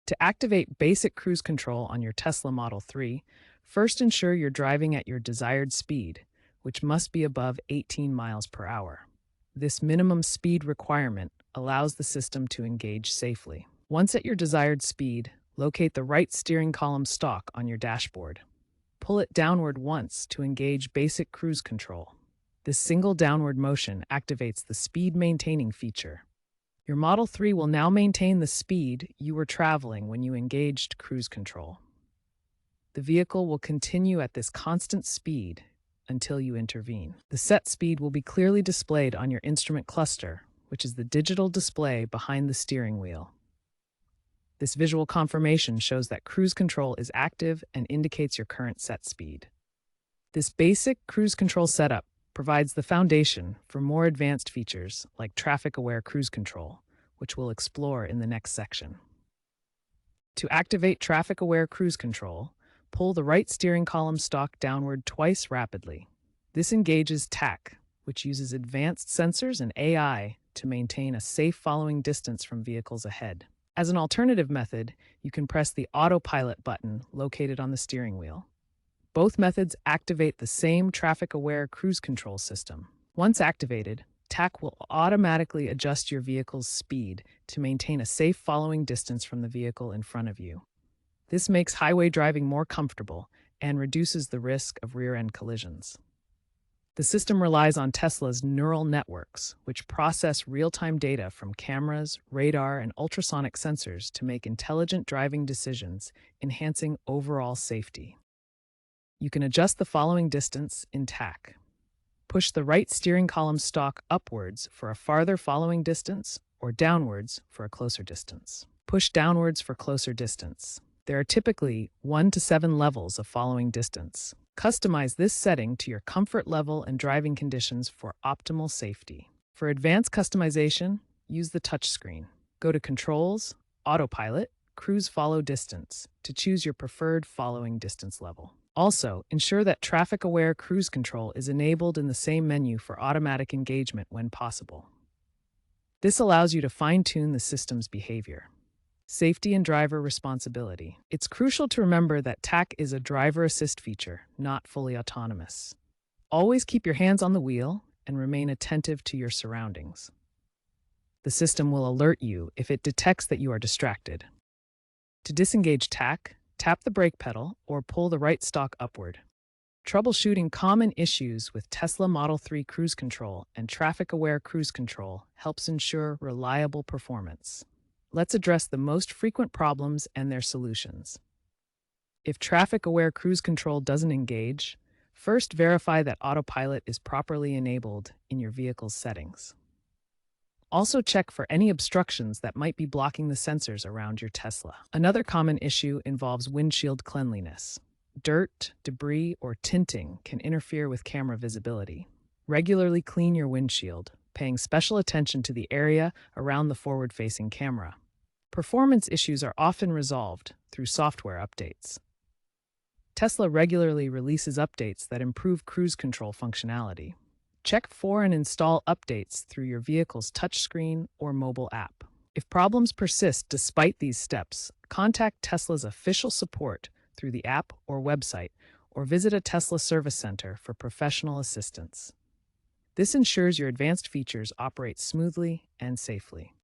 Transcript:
To activate basic cruise control on your Tesla Model 3, first ensure you're driving at your desired speed, which must be above 18 miles per hour. This minimum speed requirement allows the system to engage safely. Once at your desired speed, locate the right steering column stalk on your dashboard. Pull it downward once to engage basic cruise control. This single downward motion activates the speed maintaining feature. Your Model 3 will now maintain the speed you were traveling when you engaged cruise control. The vehicle will continue at this constant speed until you intervene. The set speed will be clearly displayed on your instrument cluster, which is the digital display behind the steering wheel. This visual confirmation shows that cruise control is active and indicates your current set speed. This basic cruise control setup provides the foundation for more advanced features like traffic-aware cruise control, which we'll explore in the next section. To activate traffic-aware cruise control, pull the right steering column stalk downward twice rapidly. This engages TAC, which uses advanced sensors and AI to maintain a safe following distance from vehicles ahead. As an alternative method, you can press the autopilot button located on the steering wheel. Both methods activate the same traffic-aware cruise control system. Once activated, TAC will automatically adjust your vehicle's speed to maintain a safe following distance from the vehicle in front of you. This makes highway driving more comfortable and reduces the risk of rear-end collisions. The system relies on Tesla's neural networks, which process real-time data from cameras, radar, and ultrasonic sensors to make intelligent driving decisions, enhancing overall safety. You can adjust the following distance in TAC. Push the right steering column stalk upwards for a farther following distance or downwards for a closer distance. Push downwards for closer distance. There are typically 1 to 7 levels of following distance. Customize this setting to your comfort level and driving conditions for optimal safety. For advanced customization, use the touchscreen. Go to Controls, Autopilot, Cruise Follow Distance to choose your preferred following distance level. Also, ensure that traffic-aware cruise control is enabled in the same menu for automatic engagement when possible. This allows you to fine-tune the system's behavior. Safety and driver responsibility. It's crucial to remember that TAC is a driver assist feature, not fully autonomous. Always keep your hands on the wheel and remain attentive to your surroundings. The system will alert you if it detects that you are distracted. To disengage TAC, tap the brake pedal or pull the right stalk upward. Troubleshooting common issues with Tesla Model 3 cruise control and traffic-aware cruise control helps ensure reliable performance. Let's address the most frequent problems and their solutions. If traffic-aware cruise control doesn't engage, first verify that autopilot is properly enabled in your vehicle's settings. Also check for any obstructions that might be blocking the sensors around your Tesla. Another common issue involves windshield cleanliness. Dirt, debris, or tinting can interfere with camera visibility. Regularly clean your windshield, paying special attention to the area around the forward-facing camera. Performance issues are often resolved through software updates. Tesla regularly releases updates that improve cruise control functionality. Check for and install updates through your vehicle's touchscreen or mobile app. If problems persist despite these steps, contact Tesla's official support through the app or website, or visit a Tesla service center for professional assistance. This ensures your advanced features operate smoothly and safely.